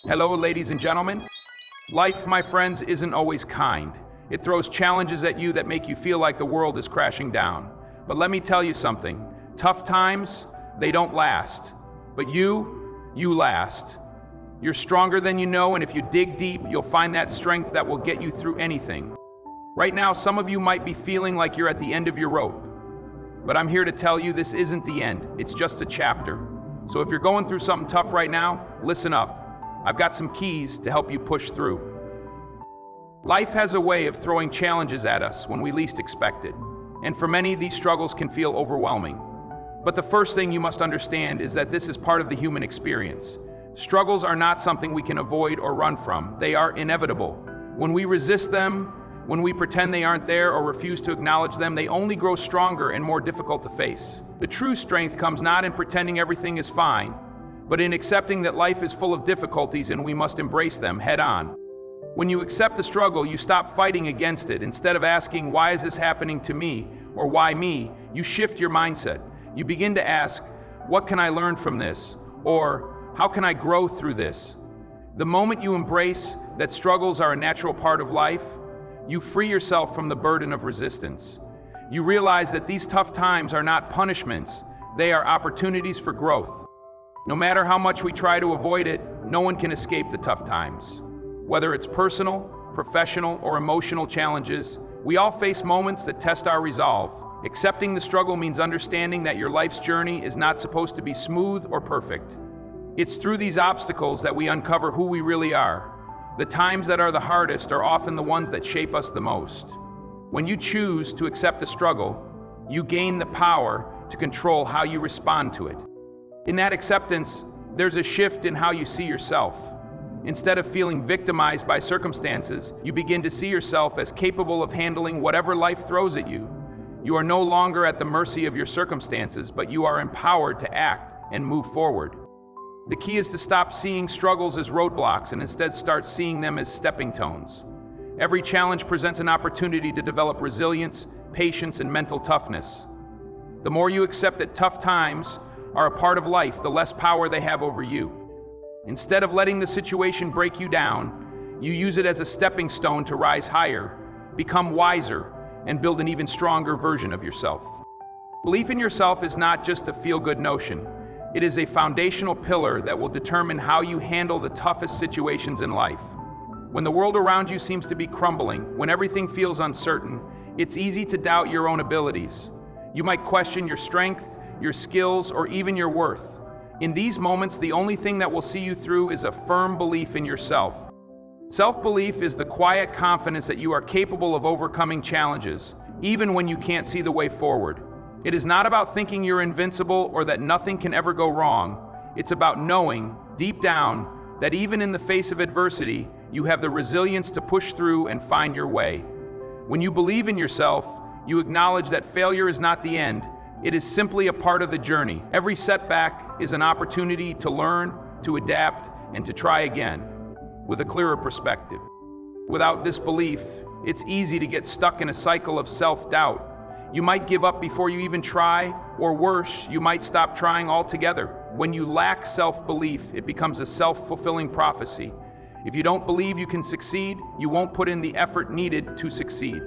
Hello, ladies and gentlemen. Life, my friends, isn't always kind. It throws challenges at you that make you feel like the world is crashing down. But let me tell you something. Tough times, they don't last. But you last. You're stronger than you know, and if you dig deep, you'll find that strength that will get you through anything. Right now, some of you might be feeling like you're at the end of your rope. But I'm here to tell you this isn't the end. It's just a chapter. So if you're going through something tough right now, listen up. I've got some keys to help you push through. Life has a way of throwing challenges at us when we least expect it. And for many, these struggles can feel overwhelming. But the first thing you must understand is that this is part of the human experience. Struggles are not something we can avoid or run from. They are inevitable. When we resist them, when we pretend they aren't there or refuse to acknowledge them, they only grow stronger and more difficult to face. The true strength comes not in pretending everything is fine, but in accepting that life is full of difficulties and we must embrace them head on. When you accept the struggle, you stop fighting against it. Instead of asking, why is this happening to me? Or why me? You shift your mindset. You begin to ask, what can I learn from this? Or how can I grow through this? The moment you embrace that struggles are a natural part of life, you free yourself from the burden of resistance. You realize that these tough times are not punishments, they are opportunities for growth. No matter how much we try to avoid it, no one can escape the tough times. Whether it's personal, professional, or emotional challenges, we all face moments that test our resolve. Accepting the struggle means understanding that your life's journey is not supposed to be smooth or perfect. It's through these obstacles that we uncover who we really are. The times that are the hardest are often the ones that shape us the most. When you choose to accept the struggle, you gain the power to control how you respond to it. In that acceptance, there's a shift in how you see yourself. Instead of feeling victimized by circumstances, you begin to see yourself as capable of handling whatever life throws at you. You are no longer at the mercy of your circumstances, but you are empowered to act and move forward. The key is to stop seeing struggles as roadblocks and instead start seeing them as stepping stones. Every challenge presents an opportunity to develop resilience, patience, and mental toughness. The more you accept that tough times are a part of life, the less power they have over you. Instead of letting the situation break you down, you use it as a stepping stone to rise higher, become wiser, and build an even stronger version of yourself. Belief in yourself is not just a feel-good notion. It is a foundational pillar that will determine how you handle the toughest situations in life. When the world around you seems to be crumbling, when everything feels uncertain, it's easy to doubt your own abilities. You might question your strength, your skills, or even your worth. In these moments, the only thing that will see you through is a firm belief in yourself. Self-belief is the quiet confidence that you are capable of overcoming challenges, even when you can't see the way forward. It is not about thinking you're invincible or that nothing can ever go wrong. It's about knowing, deep down, that even in the face of adversity, you have the resilience to push through and find your way. When you believe in yourself, you acknowledge that failure is not the end. It is simply a part of the journey. Every setback is an opportunity to learn, to adapt, and to try again with a clearer perspective. Without this belief, it's easy to get stuck in a cycle of self-doubt. You might give up before you even try, or worse, you might stop trying altogether. When you lack self-belief, it becomes a self-fulfilling prophecy. If you don't believe you can succeed, you won't put in the effort needed to succeed.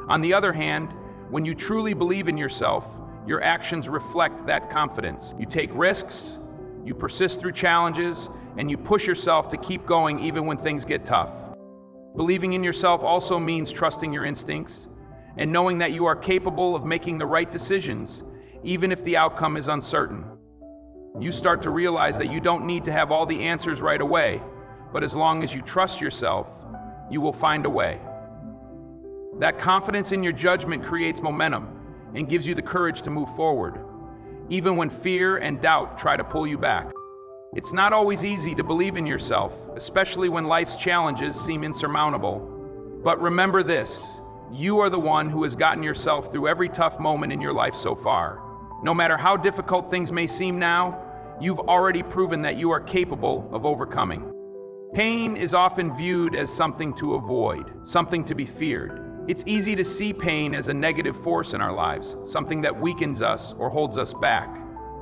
On the other hand, when you truly believe in yourself, your actions reflect that confidence. You take risks, you persist through challenges, and you push yourself to keep going even when things get tough. Believing in yourself also means trusting your instincts and knowing that you are capable of making the right decisions, even if the outcome is uncertain. You start to realize that you don't need to have all the answers right away, but as long as you trust yourself, you will find a way. That confidence in your judgment creates momentum and gives you the courage to move forward, even when fear and doubt try to pull you back. It's not always easy to believe in yourself, especially when life's challenges seem insurmountable. But remember this, you are the one who has gotten yourself through every tough moment in your life so far. No matter how difficult things may seem now, you've already proven that you are capable of overcoming. Pain is often viewed as something to avoid, something to be feared. It's easy to see pain as a negative force in our lives, something that weakens us or holds us back.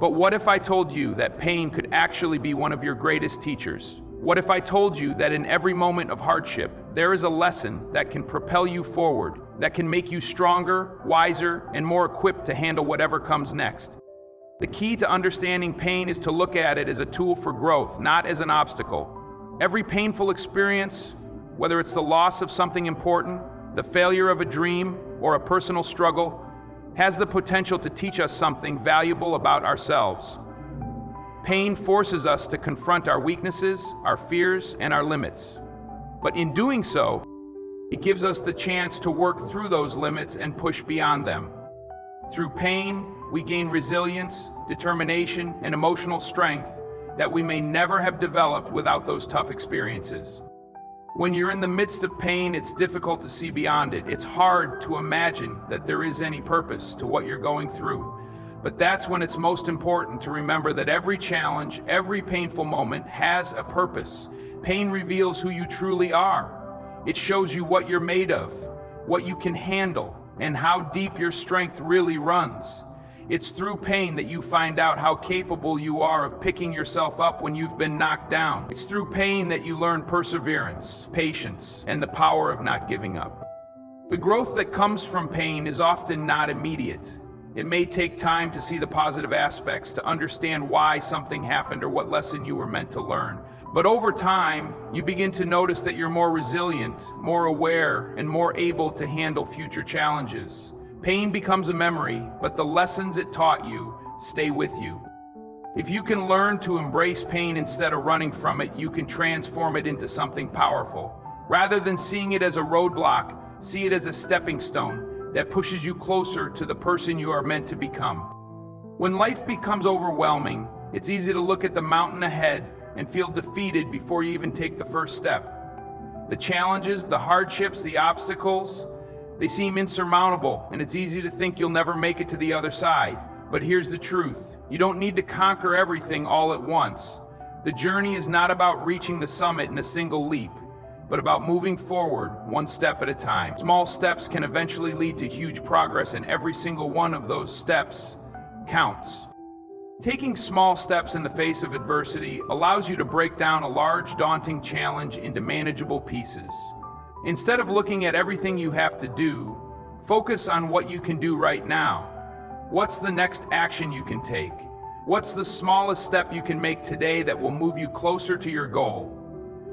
But what if I told you that pain could actually be one of your greatest teachers? What if I told you that in every moment of hardship, there is a lesson that can propel you forward, that can make you stronger, wiser, and more equipped to handle whatever comes next? The key to understanding pain is to look at it as a tool for growth, not as an obstacle. Every painful experience, whether it's the loss of something important, the failure of a dream, or a personal struggle, has the potential to teach us something valuable about ourselves. Pain forces us to confront our weaknesses, our fears, and our limits. But in doing so, it gives us the chance to work through those limits and push beyond them. Through pain, we gain resilience, determination, and emotional strength that we may never have developed without those tough experiences. When you're in the midst of pain, it's difficult to see beyond it. It's hard to imagine that there is any purpose to what you're going through. But that's when it's most important to remember that every challenge, every painful moment has a purpose. Pain reveals who you truly are. It shows you what you're made of, what you can handle, and how deep your strength really runs. It's through pain that you find out how capable you are of picking yourself up when you've been knocked down. It's through pain that you learn perseverance, patience, and the power of not giving up. The growth that comes from pain is often not immediate. It may take time to see the positive aspects, to understand why something happened or what lesson you were meant to learn. But over time, you begin to notice that you're more resilient, more aware, and more able to handle future challenges. Pain becomes a memory, but the lessons it taught you stay with you. If you can learn to embrace pain instead of running from it, you can transform it into something powerful. Rather than seeing it as a roadblock, see it as a stepping stone that pushes you closer to the person you are meant to become. When life becomes overwhelming, it's easy to look at the mountain ahead and feel defeated before you even take the first step. The challenges, the hardships, the obstacles, they seem insurmountable, and it's easy to think you'll never make it to the other side. But here's the truth. You don't need to conquer everything all at once. The journey is not about reaching the summit in a single leap, but about moving forward one step at a time. Small steps can eventually lead to huge progress, and every single one of those steps counts. Taking small steps in the face of adversity allows you to break down a large, daunting challenge into manageable pieces. Instead of looking at everything you have to do, focus on what you can do right now. What's the next action you can take? What's the smallest step you can make today that will move you closer to your goal?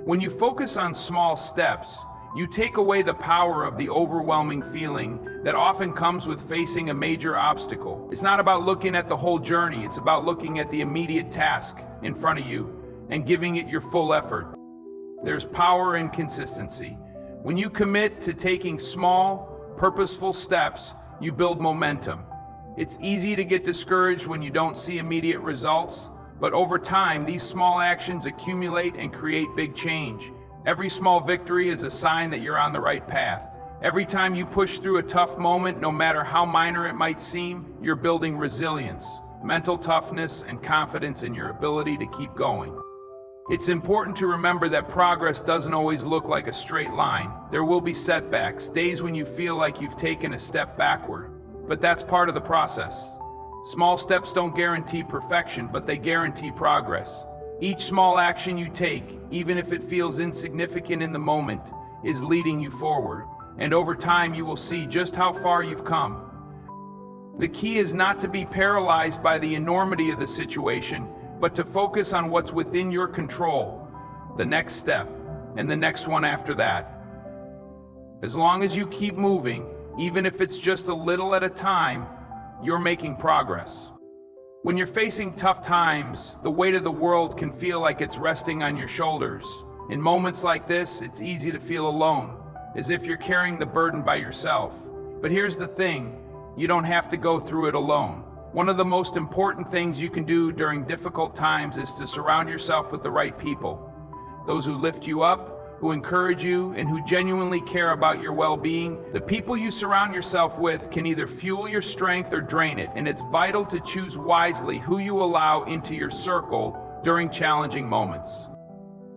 When you focus on small steps, you take away the power of the overwhelming feeling that often comes with facing a major obstacle. It's not about looking at the whole journey, it's about looking at the immediate task in front of you and giving it your full effort. There's power in consistency. When you commit to taking small, purposeful steps, you build momentum. It's easy to get discouraged when you don't see immediate results, but over time, these small actions accumulate and create big change. Every small victory is a sign that you're on the right path. Every time you push through a tough moment, no matter how minor it might seem, you're building resilience, mental toughness, and confidence in your ability to keep going. It's important to remember that progress doesn't always look like a straight line. There will be setbacks, days when you feel like you've taken a step backward, but that's part of the process. Small steps don't guarantee perfection, but they guarantee progress. Each small action you take, even if it feels insignificant in the moment, is leading you forward, and over time you will see just how far you've come. The key is not to be paralyzed by the enormity of the situation, but to focus on what's within your control, the next step, and the next one after that. As long as you keep moving, even if it's just a little at a time, you're making progress. When you're facing tough times, the weight of the world can feel like it's resting on your shoulders. In moments like this, it's easy to feel alone, as if you're carrying the burden by yourself. But here's the thing, you don't have to go through it alone. One of the most important things you can do during difficult times is to surround yourself with the right people. Those who lift you up, who encourage you, and who genuinely care about your well-being. The people you surround yourself with can either fuel your strength or drain it, and it's vital to choose wisely who you allow into your circle during challenging moments.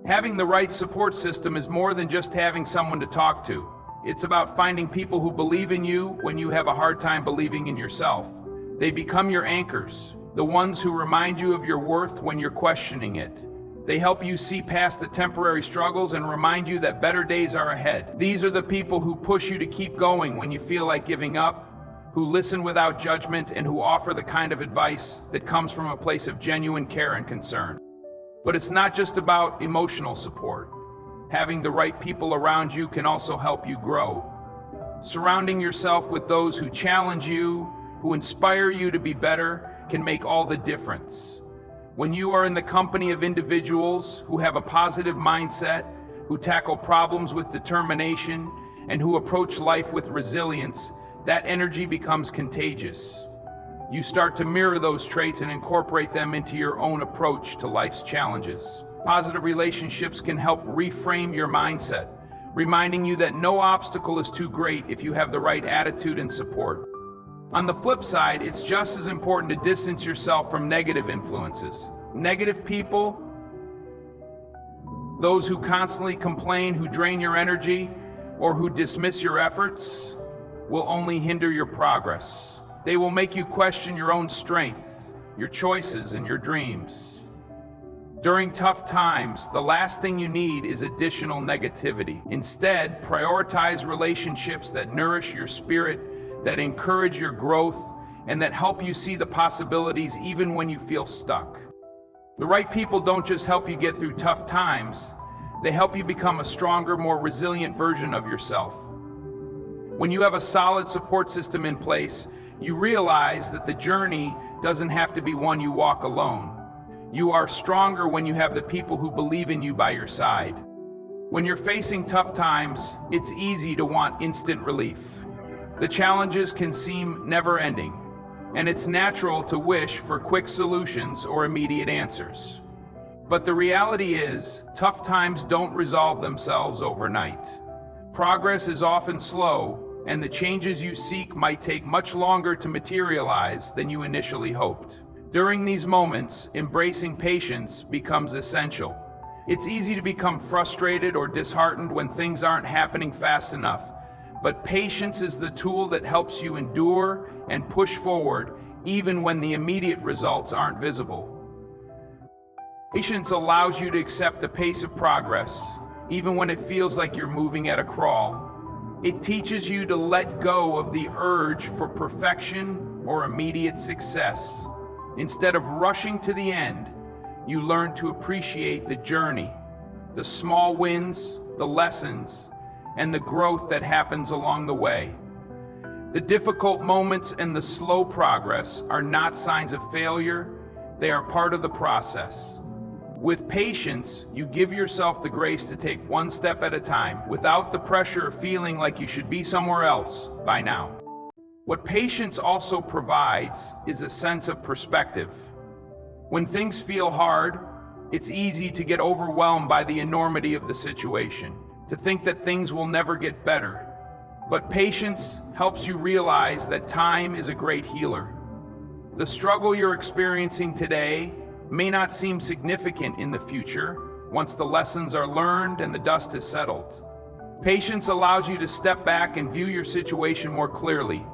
Having the right support system is more than just having someone to talk to. It's about finding people who believe in you when you have a hard time believing in yourself. They become your anchors, the ones who remind you of your worth when you're questioning it. They help you see past the temporary struggles and remind you that better days are ahead. These are the people who push you to keep going when you feel like giving up, who listen without judgment, and who offer the kind of advice that comes from a place of genuine care and concern. But it's not just about emotional support. Having the right people around you can also help you grow. Surrounding yourself with those who challenge you, who inspire you to be better, can make all the difference. When you are in the company of individuals who have a positive mindset, who tackle problems with determination, and who approach life with resilience, that energy becomes contagious. You start to mirror those traits and incorporate them into your own approach to life's challenges. Positive relationships can help reframe your mindset, reminding you that no obstacle is too great if you have the right attitude and support. On the flip side, it's just as important to distance yourself from negative influences. Negative people, those who constantly complain, who drain your energy, or who dismiss your efforts, will only hinder your progress. They will make you question your own strength, your choices, and your dreams. During tough times, the last thing you need is additional negativity. Instead, prioritize relationships that nourish your spirit, that encourage your growth, and that help you see the possibilities even when you feel stuck. The right people don't just help you get through tough times, they help you become a stronger, more resilient version of yourself. When you have a solid support system in place, you realize that the journey doesn't have to be one you walk alone. You are stronger when you have the people who believe in you by your side. When you're facing tough times, it's easy to want instant relief. The challenges can seem never-ending, and it's natural to wish for quick solutions or immediate answers. But the reality is, tough times don't resolve themselves overnight. Progress is often slow, and the changes you seek might take much longer to materialize than you initially hoped. During these moments, embracing patience becomes essential. It's easy to become frustrated or disheartened when things aren't happening fast enough. But patience is the tool that helps you endure and push forward even when the immediate results aren't visible. Patience allows you to accept the pace of progress, even when it feels like you're moving at a crawl. It teaches you to let go of the urge for perfection or immediate success. Instead of rushing to the end, you learn to appreciate the journey, the small wins, the lessons, and the growth that happens along the way. The difficult moments and the slow progress are not signs of failure, they are part of the process. With patience, you give yourself the grace to take one step at a time, without the pressure of feeling like you should be somewhere else by now. What patience also provides is a sense of perspective. When things feel hard, it's easy to get overwhelmed by the enormity of the situation, to think that things will never get better. But patience helps you realize that time is a great healer. The struggle you're experiencing today may not seem significant in the future, once the lessons are learned and the dust has settled. Patience allows you to step back and view your situation more clearly,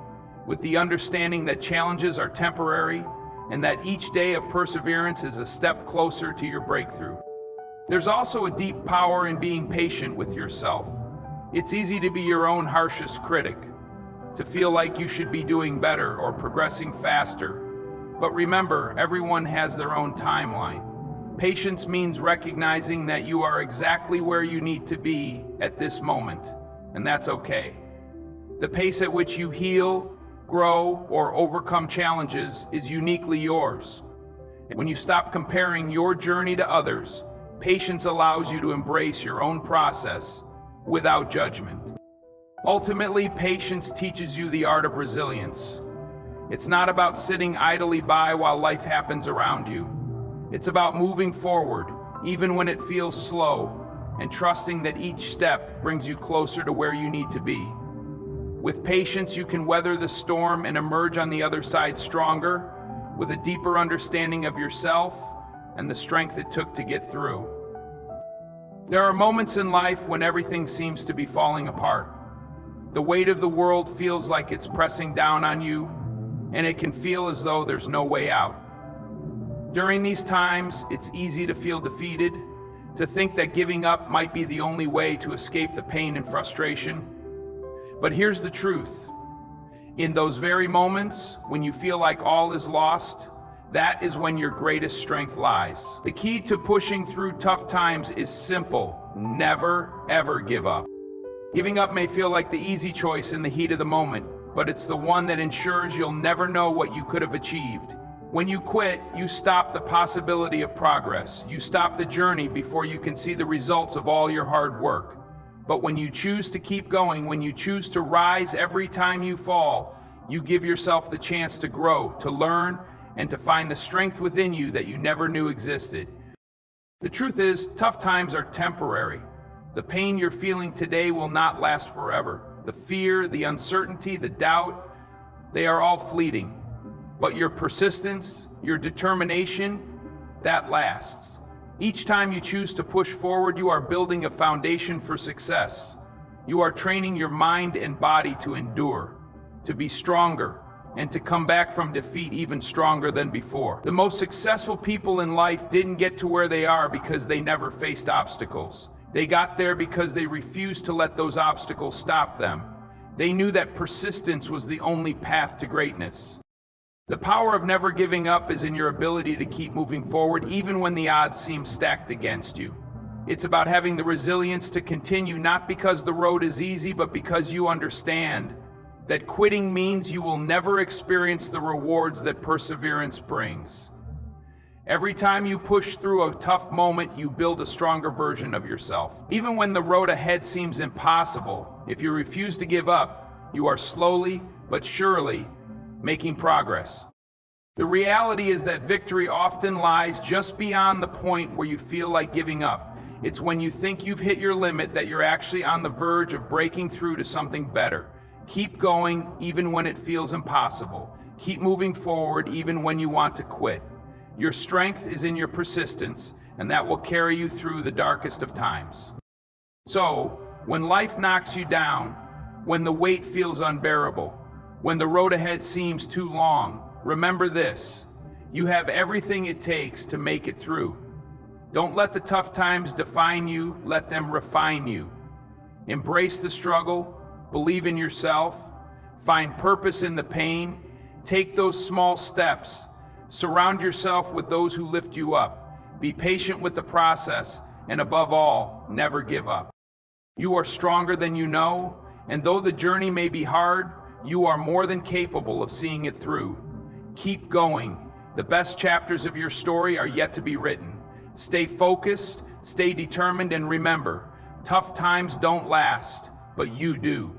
with the understanding that challenges are temporary and that each day of perseverance is a step closer to your breakthrough. There's also a deep power in being patient with yourself. It's easy to be your own harshest critic, to feel like you should be doing better or progressing faster. But remember, everyone has their own timeline. Patience means recognizing that you are exactly where you need to be at this moment, and that's okay. The pace at which you heal, grow, or overcome challenges is uniquely yours. When you stop comparing your journey to others, patience allows you to embrace your own process without judgment. Ultimately, patience teaches you the art of resilience. It's not about sitting idly by while life happens around you. It's about moving forward, even when it feels slow, and trusting that each step brings you closer to where you need to be. With patience, you can weather the storm and emerge on the other side stronger, with a deeper understanding of yourself and the strength it took to get through. There are moments in life when everything seems to be falling apart. The weight of the world feels like it's pressing down on you, and it can feel as though there's no way out. During these times, it's easy to feel defeated, to think that giving up might be the only way to escape the pain and frustration. But here's the truth. In those very moments when you feel like all is lost, that is when your greatest strength lies. The key to pushing through tough times is simple. Never, ever give up. Giving up may feel like the easy choice in the heat of the moment, but it's the one that ensures you'll never know what you could have achieved. When you quit, you stop the possibility of progress. You stop the journey before you can see the results of all your hard work. But when you choose to keep going, when you choose to rise every time you fall, you give yourself the chance to grow, to learn, and to find the strength within you that you never knew existed. The truth is, tough times are temporary. The pain you're feeling today will not last forever. The fear, the uncertainty, the doubt, they are all fleeting. But your persistence, your determination, that lasts. Each time you choose to push forward, you are building a foundation for success. You are training your mind and body to endure, to be stronger, and to come back from defeat even stronger than before. The most successful people in life didn't get to where they are because they never faced obstacles. They got there because they refused to let those obstacles stop them. They knew that persistence was the only path to greatness. The power of never giving up is in your ability to keep moving forward even when the odds seem stacked against you. It's about having the resilience to continue, not because the road is easy, but because you understand that quitting means you will never experience the rewards that perseverance brings. Every time you push through a tough moment, you build a stronger version of yourself. Even when the road ahead seems impossible, if you refuse to give up, you are slowly but surely making progress. The reality is that victory often lies just beyond the point where you feel like giving up. It's when you think you've hit your limit that you're actually on the verge of breaking through to something better. Keep going even when it feels impossible. Keep moving forward even when you want to quit. Your strength is in your persistence, and that will carry you through the darkest of times. So, when life knocks you down, when the weight feels unbearable, when the road ahead seems too long, remember this: you have everything it takes to make it through. Don't let the tough times define you, let them refine you. Embrace the struggle, believe in yourself, find purpose in the pain, take those small steps, surround yourself with those who lift you up, be patient with the process, and above all, never give up. You are stronger than you know, and though the journey may be hard, you are more than capable of seeing it through. Keep going. The best chapters of your story are yet to be written. Stay focused, stay determined, and remember, tough times don't last, but you do.